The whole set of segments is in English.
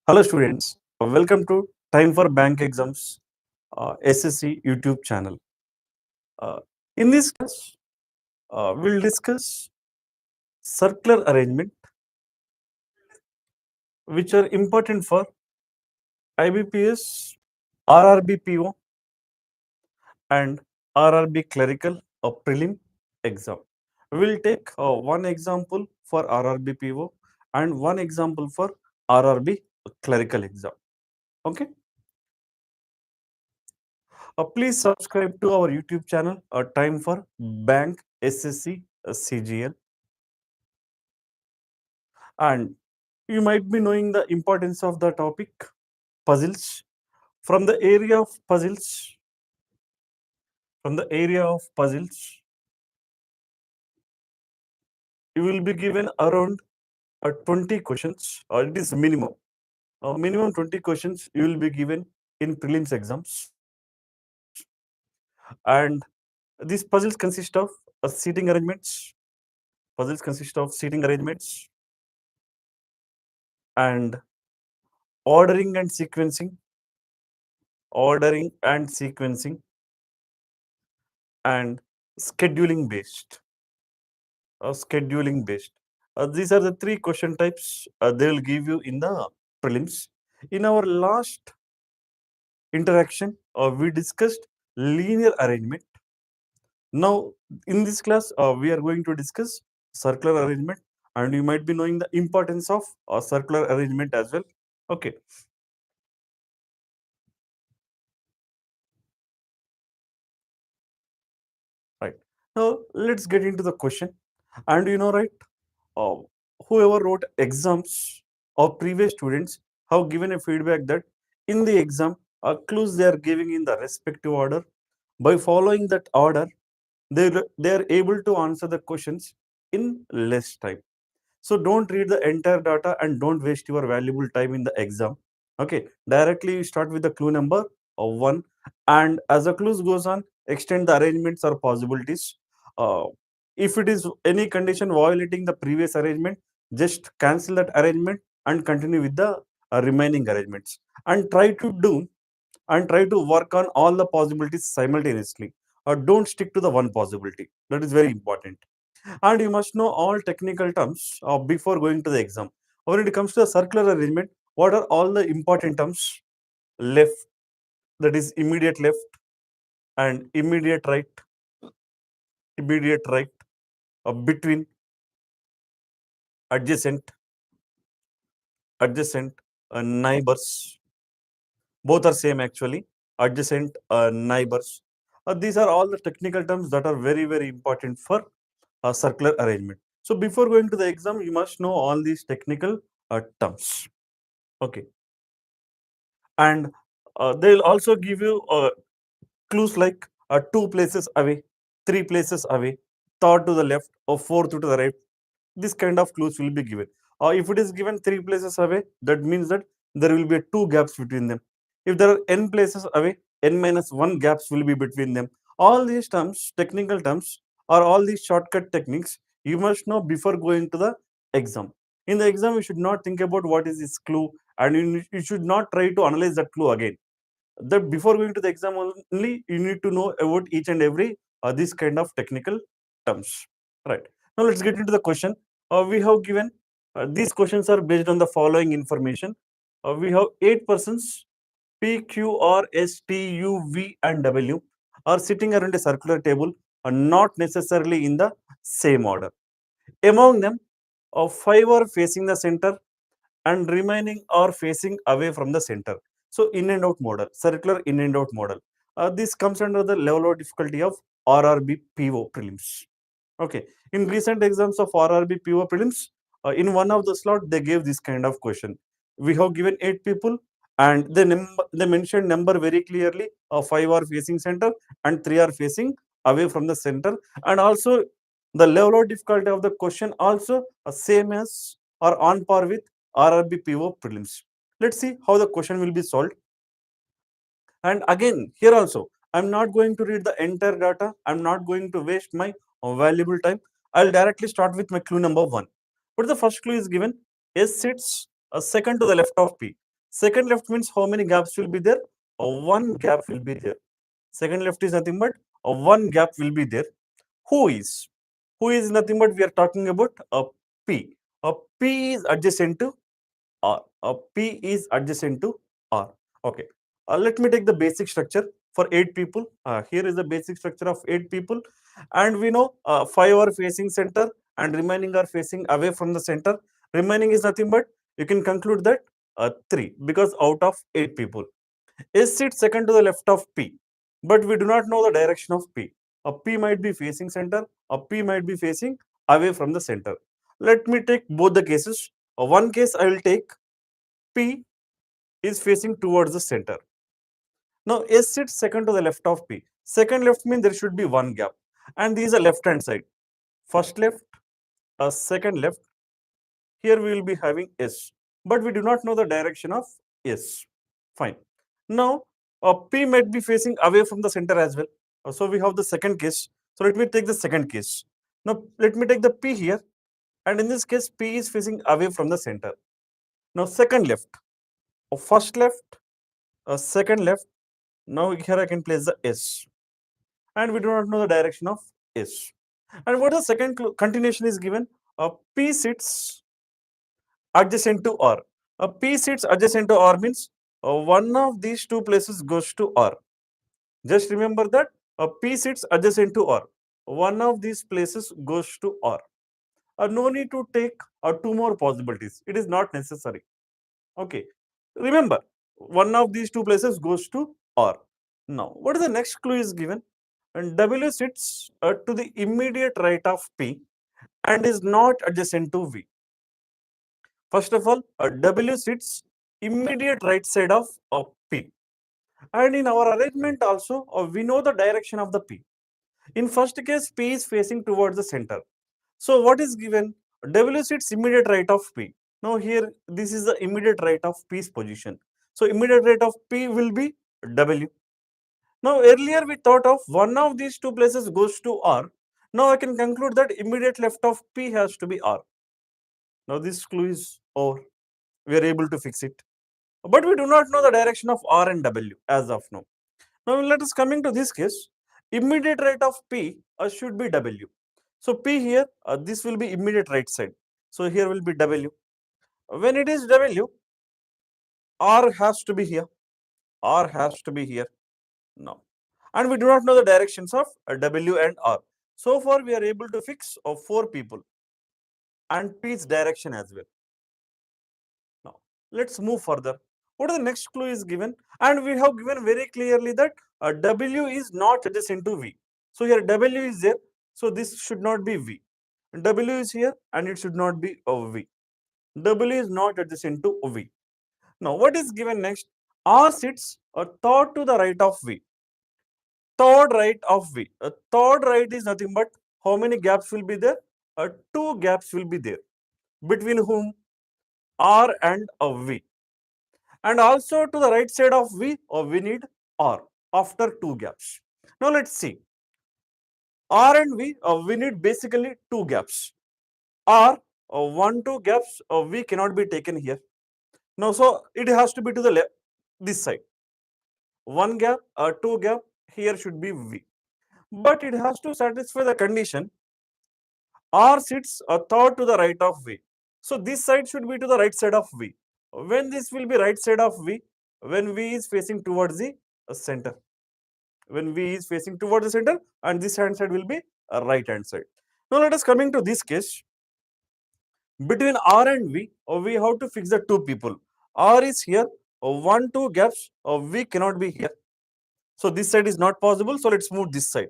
Hello students, welcome to Time for Bank Exams SSC YouTube channel. Uh, in this class, we'll discuss circular arrangement which are important for IBPS RRBPO and RRB clerical or prelim exam. We'll take one example for RRBPO and one example for RRB clerical exam. Okay. Please subscribe to our YouTube channel, Time for Bank SSC CGL. And you might be knowing the importance of the topic puzzles. From the area of puzzles, you will be given around 20 questions, or it is minimum. Minimum 20 questions you will be given in prelims exams. And these puzzles consist of seating arrangements. And ordering and sequencing, and scheduling based. These are the three question types they will give you in the prelims. In our last interaction, we discussed linear arrangement. Now, in this class, we are going to discuss circular arrangement, and you might be knowing the importance of circular arrangement as well. Okay. Right. Now, let's get into the question. And you know, right, uh, whoever wrote exams or previous students have given a feedback that in the exam, clues they are giving in the respective order. By following that order, they are able to answer the questions in less time. So don't read the entire data and don't waste your valuable time in the exam. Okay, directly you start with the clue number 1, and as the clues goes on, extend the arrangements or possibilities. Uh, if it is any condition violating the previous arrangement, just cancel that arrangement and continue with the remaining arrangements. And try to work on all the possibilities simultaneously. Don't stick to the one possibility. That is very important. And you must know all technical terms before going to the exam. When it comes to the circular arrangement, what are all the important terms? Left, that is immediate left, and immediate right, between, adjacent, neighbors. Both are same actually. Adjacent, neighbors. These are all the technical terms that are very, very important for circular arrangement. So before going to the exam, you must know all these technical terms. Okay. And they'll also give you clues like 2 places away, 3 places away, third to the left, or fourth to the right. This kind of clues will be given. If it is given 3 places away, that means that there will be 2 gaps between them. If there are n places away, n minus 1 gaps will be between them. All these terms, technical terms, or all these shortcut techniques, you must know before going to the exam. In the exam, you should not think about what is this clue, and you should not try to analyze that clue again. That before going to the exam only, you need to know about each and every this kind of technical terms. Right. Now let's get into the question. We have given these questions are based on the following information. We have 8 persons, P, Q, R, S, T, U, V, and W are sitting around a circular table, not necessarily in the same order. Among them, 5 are facing the center and remaining are facing away from the center. So in and out model, circular in and out model. This comes under the level of difficulty of RRBPO prelims. Okay. In recent exams of RRBPO prelims, in one of the slot they gave this kind of question. We have given 8 people, and they mentioned number very clearly. 5 are facing center and 3 are facing away from the center, and also the level of difficulty of the question also same as or on par with RRBPO prelims. Let's see how the question will be solved. And again, here also, I'm not going to read the entire data. I'm not going to waste my valuable time. I'll directly start with my clue number 1. But the first clue is given: S sits second to the left of P. Second left means how many gaps will be there? One gap will be there. Second left is nothing but one gap will be there. Who is? Who is nothing but we are talking about a P. A P is adjacent to R. A P is adjacent to R. Okay. Let me take the basic structure for 8 people. Here is the basic structure of 8 people. And we know 5 are facing center and remaining are facing away from the center. Remaining is nothing but you can conclude that 3 because out of 8 people. S sits second to the left of P. But we do not know the direction of P. A P might be facing center. A P might be facing away from the center. Let me take both the cases. One case I will take P is facing towards the center. Now S sits second to the left of P. Second left means there should be one gap. And this is a left hand side. First left, a second left. Here we will be having S. But we do not know the direction of S. Fine. Now P might be facing away from the center as well. So we have the second case. So let me take the second case. Now let me take the P here. And in this case, P is facing away from the center. Now second left. First left, second left. Now here I can place the S. And we do not know the direction of S. And what the second continuation is given? P sits adjacent to R. P sits adjacent to R means one of these two places goes to R. Just remember that P sits adjacent to R. One of these places goes to R. No need to take two more possibilities. It is not necessary. Okay. Remember, one of these two places goes to R. Now, what is the next clue is given? And W sits to the immediate right of P and is not adjacent to V. First of all, W sits immediate right side of P. And in our arrangement also, we know the direction of the P. In first case, P is facing towards the center. So what is given? W sits immediate right of P. Now here, this is the immediate right of P's position. So immediate right of P will be W. Now earlier we thought of one of these two places goes to R. Now I can conclude that immediate left of P has to be R. Now this clue is over. We are able to fix it. But we do not know the direction of R and W as of now. Now let us coming to this case. Immediate right of P should be W. So P here, this will be immediate right side. So here will be W. When it is W, R has to be here. R has to be here. No. And we do not know the directions of W and R. So far we are able to fix 4 people and P's direction as well. Now let's move further. What is the next clue is given? And we have given very clearly that W is not adjacent to V. So here W is there. So this should not be V. W is here and it should not be V. W is not adjacent to V. Now what is given next? R sits third to the right of V. Third right of V. Third right is nothing but how many gaps will be there? 2 gaps will be there. Between whom? R and V. And also to the right side of V, we need R after 2 gaps. Now let's see. R and V, we need basically 2 gaps. R, 1, 2 gaps, V cannot be taken here. Now, so it has to be to the left, this side. 1 gap, 2 gap, here should be V. But it has to satisfy the condition. R sits third to the right of V. So this side should be to the right side of V. When this will be right side of V? When V is facing towards the center. When V is facing towards the center and this hand side will be a right hand side. Now let us coming to this case. Between R and V, we have to fix the 2 people. R is here, 1, 2 gaps, V cannot be here. So this side is not possible, so let's move this side.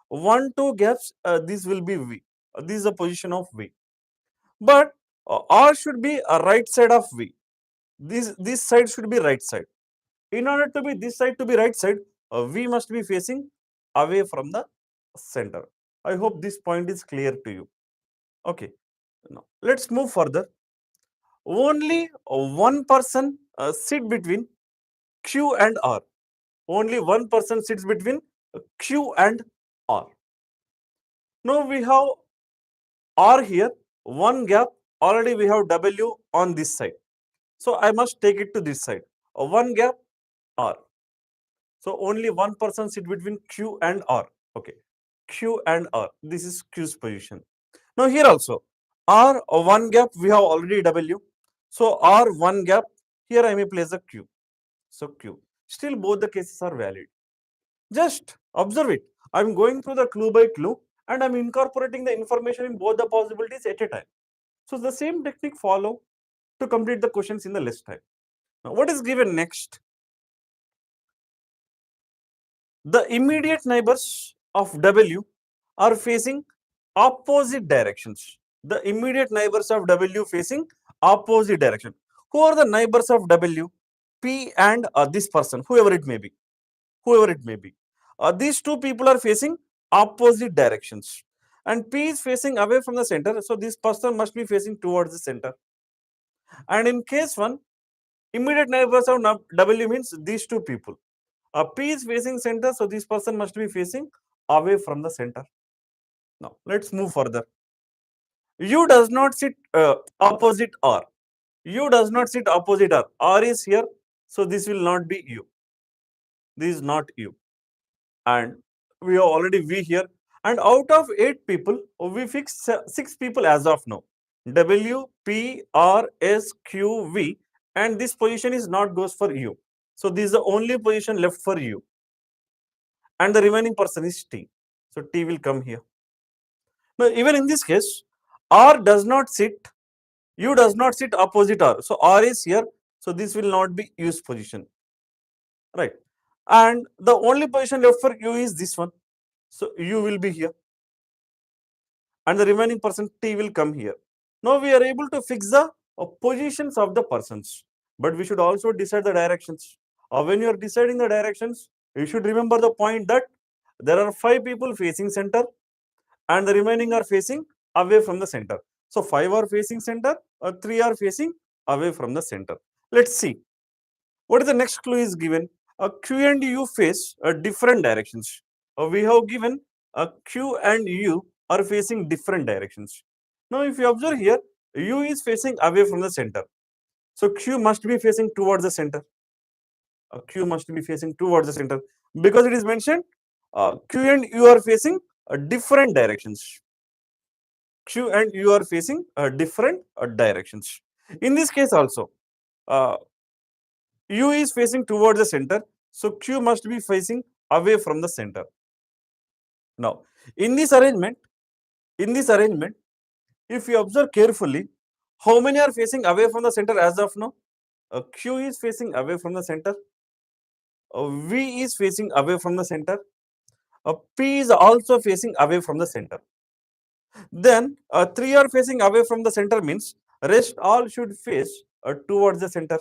1, 2 gaps, this will be V. This is the position of V. But R should be a right side of V. This side should be right side. In order to be this side to be right side, V must be facing away from the center. I hope this point is clear to you. Okay. Now let's move further. Only one person sit between Q and R. Only one person sits between Q and R. Now we have R here, one gap. Already we have W on this side. So I must take it to this side. one gap R. So only one person sit between Q and R. Okay, Q and R. This is Q's position. Now here also R one gap we have already W. So R one gap here I may place a Q. So Q. Still both the cases are valid. Just observe it. I'm going through the clue by clue and I'm incorporating the information in both the possibilities at a time. So the same technique follow to complete the questions in the less time. Now what is given next? The immediate neighbors of W are facing opposite directions. The immediate neighbors of W facing opposite direction. Who are the neighbors of W? P and this person, whoever it may be. Whoever it may be. These two people are facing opposite directions. And P is facing away from the center. So this person must be facing towards the center. And in case 1, immediate neighbors of W means these two people. P is facing center, so this person must be facing away from the center. Now, let's move further. U does not sit opposite R. U does not sit opposite R. R is here, so this will not be U. This is not U. And we have already V here. And out of 8 people, we fixed 6 people as of now. W, P, R, S, Q, V. And this position is not goes for U. So this is the only position left for U. And the remaining person is T. So T will come here. Now, even in this case, R does not sit, U does not sit opposite R. So R is here. So this will not be U's position. Right. And the only position left for U is this one. So U will be here. And the remaining person T will come here. Now we are able to fix the positions of the persons. But we should also decide the directions. When you are deciding the directions, you should remember the point that there are 5 people facing center and the remaining are facing away from the center. So 5 are facing center, 3 are facing away from the center. Let's see. What is the next clue is given? Q and U face different directions. We have given Q and U are facing different directions. Now, if you observe here, U is facing away from the center. So Q must be facing towards the center. Q must be facing towards the center because it is mentioned Q and U are facing different directions. Q and U are facing different directions. In this case also, U is facing towards the center, so Q must be facing away from the center. Now, in this arrangement, if you observe carefully, how many are facing away from the center as of now? Q is facing away from the center. V is facing away from the center. P is also facing away from the center. Then 3 are facing away from the center means rest all should face towards the center.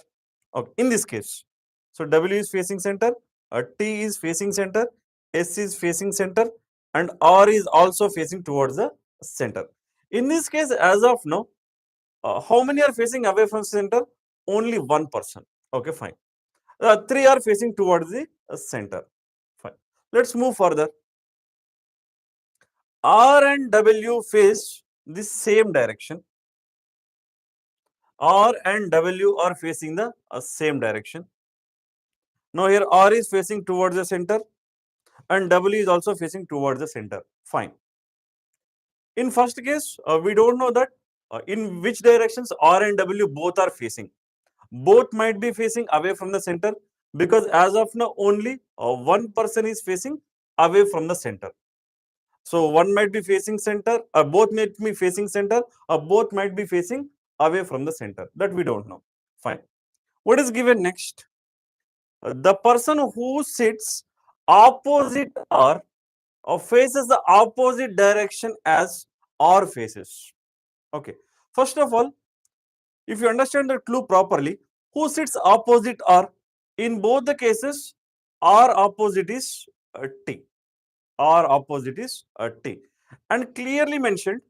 Okay, in this case, so W is facing center, T is facing center, S is facing center, and R is also facing towards the center. In this case, as of now, how many are facing away from center? Only one person. Okay, fine. 3 are facing towards the center. Fine. Let's move further. R and W face the same direction. R and W are facing the same direction. Now here R is facing towards the center and W is also facing towards the center. Fine. In first case, we don't know that in which directions R and W both are facing. Both might be facing away from the center because as of now only one person is facing away from the center. So one might be facing center, both might be facing center, or both might be facing away from the center. That we don't know. Fine. What is given next? The person who sits opposite R faces the opposite direction as R faces. Okay. First of all, if you understand the clue properly, who sits opposite R? In both the cases, R opposite is T. R opposite is T. And clearly mentioned,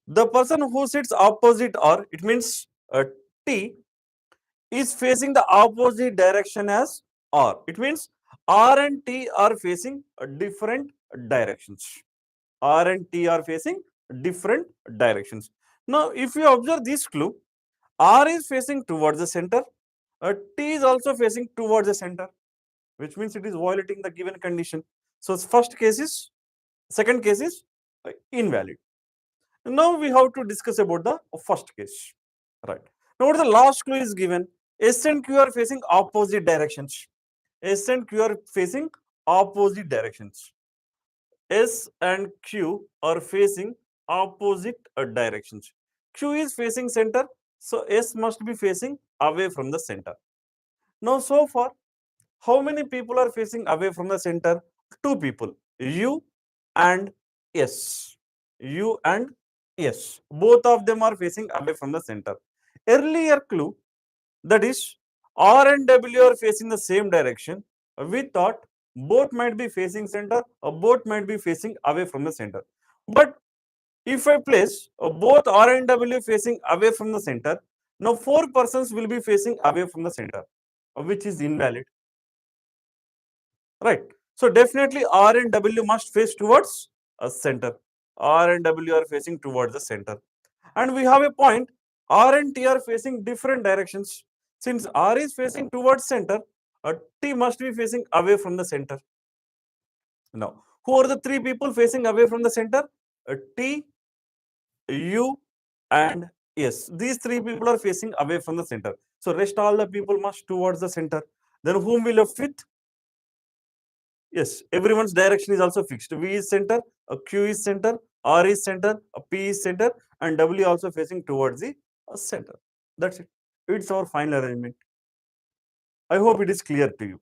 the person who sits opposite R, it means T, is facing the opposite direction as R. It means R and T are facing different directions. R and T are facing different directions. Now, if you observe this clue, R is facing towards the center T is also facing towards the center, which means it is violating the given condition. So first case is, second case is invalid. Now we have to discuss about the first case, right? Now what the last clue is given. S and Q are facing opposite directions. S and Q are facing opposite directions. S and Q are facing opposite directions. Q is facing center, so S must be facing away from the center. Now so far, how many people are facing away from the center? Two people, U and S. U and S. Both of them are facing away from the center. Earlier clue, that is R and W are facing the same direction. We thought both might be facing center or both might be facing away from the center. But if I place both R and W facing away from the center, now four persons will be facing away from the center, which is invalid. Right. So definitely R and W must face towards a center. R and W are facing towards the center. And we have a point, R and T are facing different directions. Since R is facing towards center, T must be facing away from the center. Now, who are the three people facing away from the center? T, U and S. These three people are facing away from the center. So rest all the people must towards the center. Then whom we left with? Yes, everyone's direction is also fixed. V is center, Q is center, R is center, P is center, and W also facing towards the center. That's it. It's our final arrangement. I hope it is clear to you.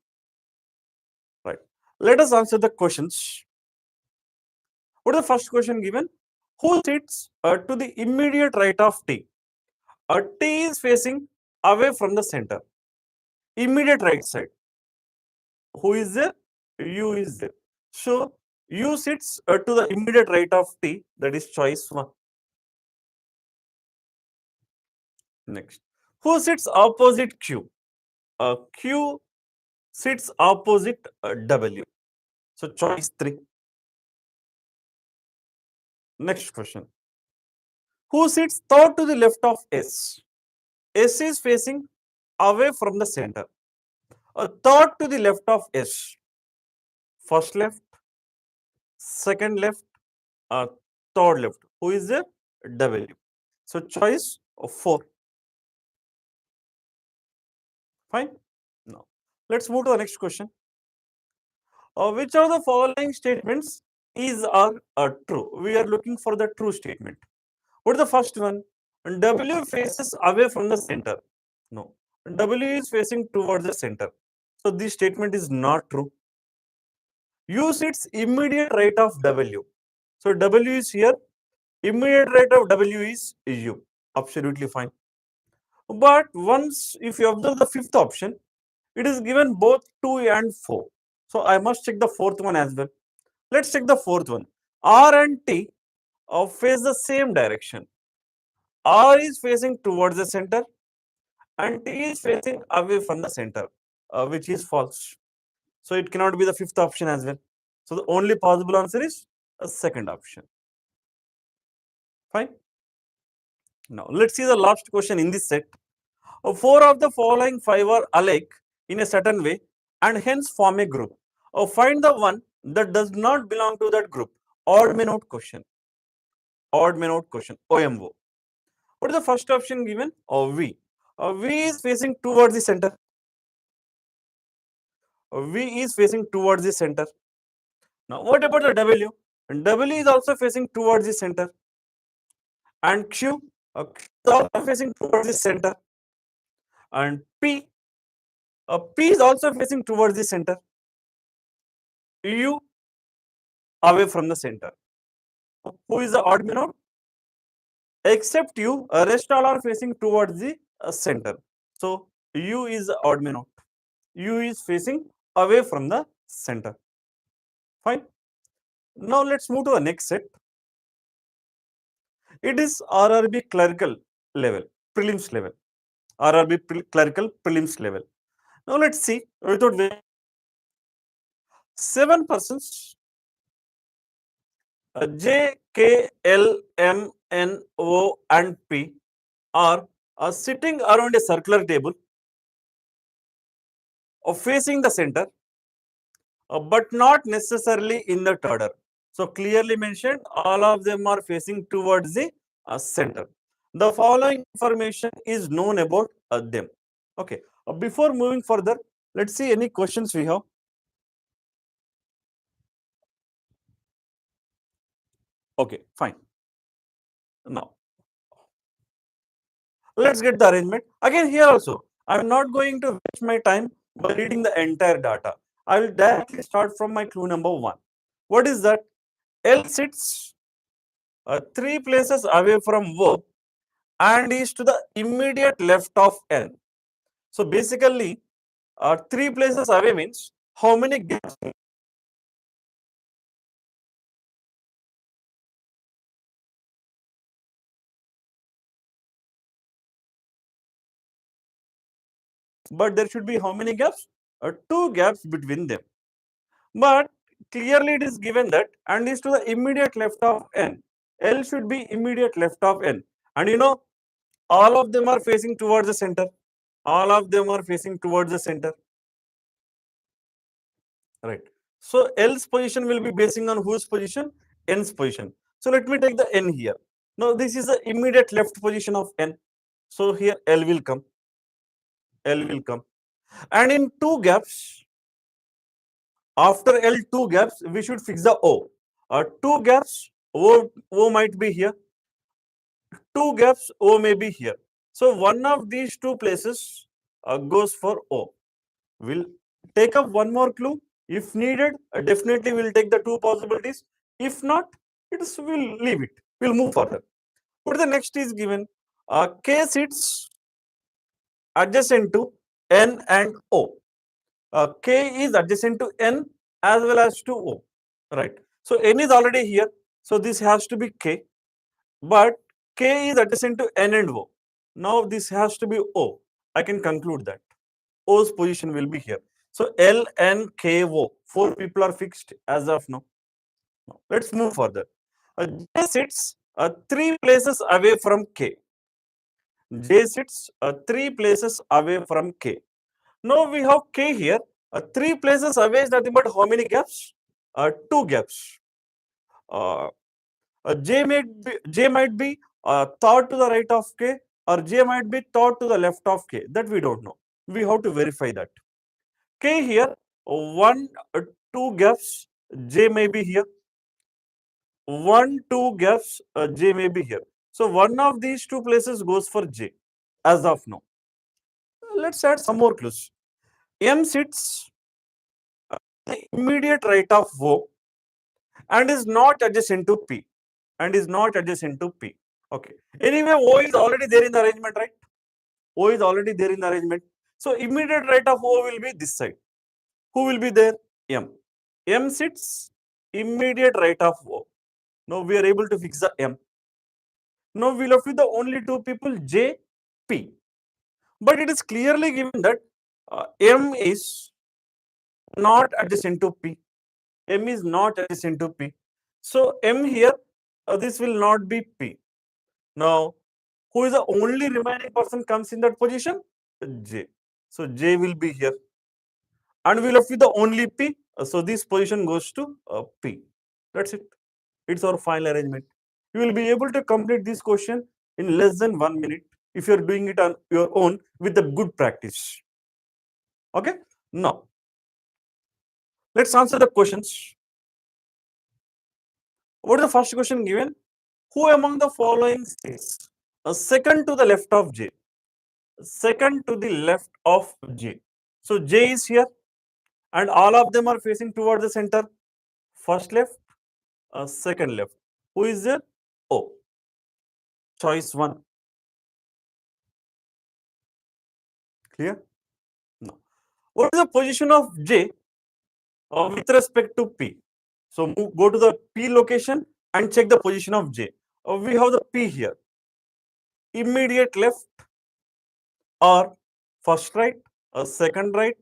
Right. Let us answer the questions. What is the first question given? Who sits to the immediate right of T? T is facing away from the center. Immediate right side. Who is there? U is there. So U sits to the immediate right of T, that is choice 1. Next, who sits opposite Q? Q sits opposite W. So choice 3. Next question. Who sits third to the left of S? S is facing away from the center. Third to the left of S. First left, second left, third left. Who is there? W. So choice 4. Fine. Now, let's move to the next question. Which of the following statements is true? We are looking for the true statement. What is the first one? W faces away from the center. No. W is facing towards the center. So this statement is not true. U sits immediate right of W. So W is here. Immediate right of W is U. Absolutely fine. But once, if you observe the fifth option, it is given both 2 and 4. So I must check the fourth one as well. Let's check the fourth one. R and T face the same direction. R is facing towards the center and T is facing away from the center, which is false. So it cannot be the fifth option as well. So the only possible answer is a second option. Fine. Now let's see the last question in this set. 4 of the following 5 are alike in a certain way and hence form a group. Find the one that does not belong to that group. Odd man out question. Odd man out question. OMO. What is the first option given? V. V is facing towards the center. V is facing towards the center. Now, what about the W? W is also facing towards the center. And Q, is also facing towards the center. And P, P is also facing towards the center. U, away from the center. Who is the odd man out? Except U, rest all are facing towards the center. So U is the odd man out. U is facing away from the center. Fine. Now let's move to the next set. It is RRB clerical level, prelims level. RRB clerical prelims level. Now let's see without waiting. 7 persons J, K, L, M, N, O and P are sitting around a circular table facing the center, but not necessarily in the order. So clearly mentioned, all of them are facing towards the center. The following information is known about them. Okay. Before moving further, let's see any questions we have. Okay, fine. Now, let's get the arrangement. Again, here also, I'm not going to waste my time by reading the entire data. I will directly start from my clue number 1. What is that? L sits 3 places away from O and is to the immediate left of N. So basically, 3 places away means how many gaps? But there should be how many gaps? 2 gaps between them. But clearly it is given that and is to the immediate left of N. L should be immediate left of N. And you know, all of them are facing towards the center. All of them are facing towards the center. Right. So L's position will be basing on whose position? N's position. So let me take the N here. Now this is the immediate left position of N. So here L will come. L will come. And in 2 gaps, after L 2 gaps, we should fix the O. 2 gaps, O might be here. 2 gaps, O may be here. So one of these 2 places goes for O. We'll take up one more clue. If needed, definitely we'll take the 2 possibilities. If not, we'll leave it. We'll move further. What the next is given? K sits adjacent to N and O. K is adjacent to N as well as to O. Right. So N is already here. So this has to be K. But K is adjacent to N and O. Now this has to be O. I can conclude that O's position will be here. So L, N, K, O. 4 people are fixed as of now. Let's move further. J sits 3 places away from K. J sits 3 places away from K. Now we have K here. 3 places away is nothing but how many gaps? 2 gaps. J might be thought to the right of K, or J might be thought to the left of K. That we don't know. We have to verify that. K here, 1, 2 gaps, J may be here. 1, 2 gaps, J may be here. So one of these 2 places goes for J as of now. Let's add some more clues. M sits the immediate right of O and is not adjacent to P. And is not adjacent to P. Okay. Anyway, O is already there in the arrangement, right? O is already there in the arrangement. So immediate right of O will be this side. Who will be there? M. M sits immediate right of O. Now we are able to fix the M. Now we left with the only 2 people, J, P. But it is clearly given that M is not adjacent to P. M is not adjacent to P. So M here, this will not be P. Now, who is the only remaining person comes in that position? J. So J will be here. And we left with the only P. So this position goes to P. That's it. It's our final arrangement. You will be able to complete this question in less than 1 minute if you're doing it on your own with a good practice. Okay? Now, let's answer the questions. What is the first question given? Who among the following states? Second to the left of J. Second to the left of J. So J is here and all of them are facing towards the center. First left, second left. Who is there? O. Choice 1. Clear? No. What is the position of J with respect to P? So go to the P location and check the position of J. We have the P here. Immediate left or first right, second right,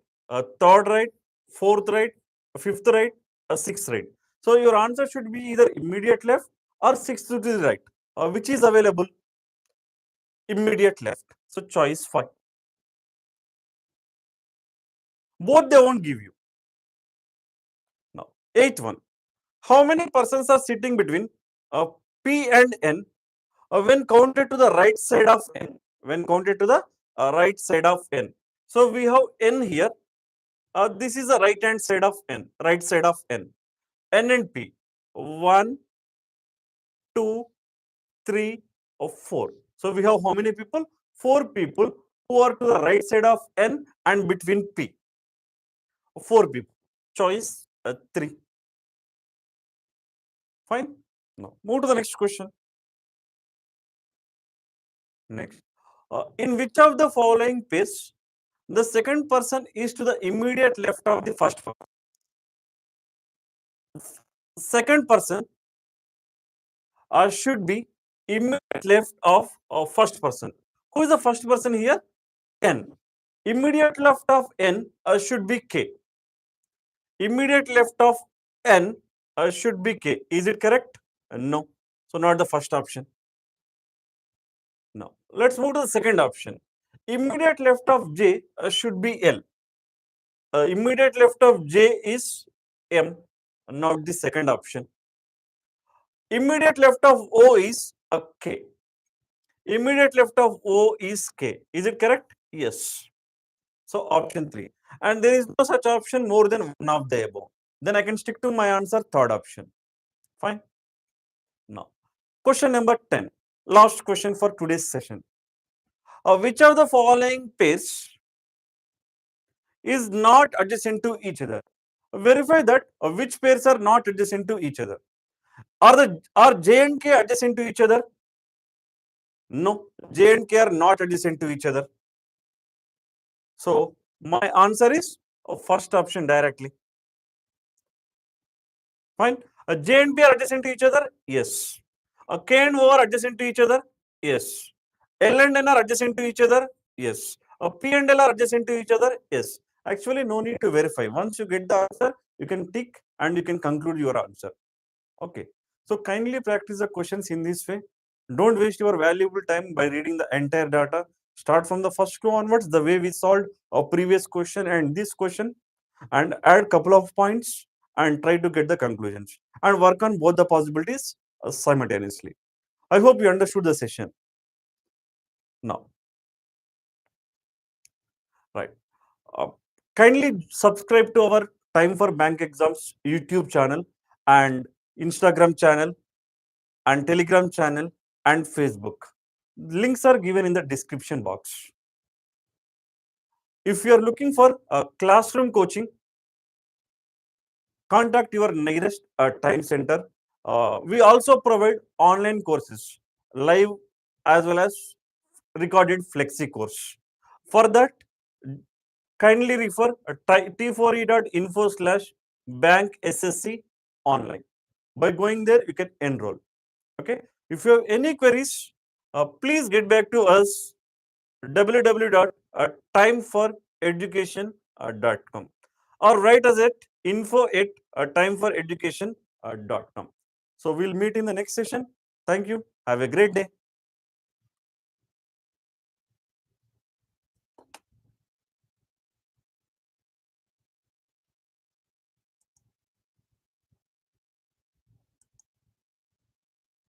third right, fourth right, fifth right, sixth right. So your answer should be either immediate left or sixth to the right. Which is available? Immediate left. So choice 5. Both they won't give you. Now, 8th one. How many persons are sitting between P and N when counted to the right side of N? When counted to the right side of N. So we have N here. This is the right hand side of N. Right side of N. N and P. 1, 2, 3, or 4. So we have how many people? 4 people who are to the right side of N and between P. 4 people. Choice 3. Fine. Now move to the next question. Next. In which of the following pairs the second person is to the immediate left of the first person? Second person should be immediate left of first person. Who is the first person here? N. Immediate left of N should be K. Immediate left of N should be K. Is it correct? No. So not the first option. No. Let's move to the second option. Immediate left of J should be L. Immediate left of J is M. Not the second option. Immediate left of O is a K. Immediate left of O is K. Is it correct? Yes. So option 3. And there is no such option more than one of the above. Then I can stick to my answer, third option. Fine. Now, question number 10. Last question for today's session. Which of the following pairs is not adjacent to each other? Verify that which pairs are not adjacent to each other. Are J and K adjacent to each other? No, J and K are not adjacent to each other. So my answer is first option directly. Fine. J and P are adjacent to each other? Yes. K and O are adjacent to each other? Yes. L and N are adjacent to each other? Yes. P and L are adjacent to each other? Yes. Actually, no need to verify. Once you get the answer, you can tick and you can conclude your answer. Okay. So kindly practice the questions in this way. Don't waste your valuable time by reading the entire data. Start from the first clue onwards, the way we solved a previous question and this question, and add couple of points and try to get the conclusions and work on both the possibilities simultaneously. I hope you understood the session. Now, right. Kindly subscribe to our Time for Bank Exams YouTube channel and Instagram channel and Telegram channel and Facebook. Links are given in the description box. If you are looking for a classroom coaching, contact your nearest time center. We also provide online courses, live as well as recorded flexi course. For that, kindly refer t4e.info/bank SSC online. By going there, you can enroll. Okay. If you have any queries, please get back to us www.timeforeducation.com or write us at info@timeforeducation.com. So we'll meet in the next session. Thank you. Have a great day.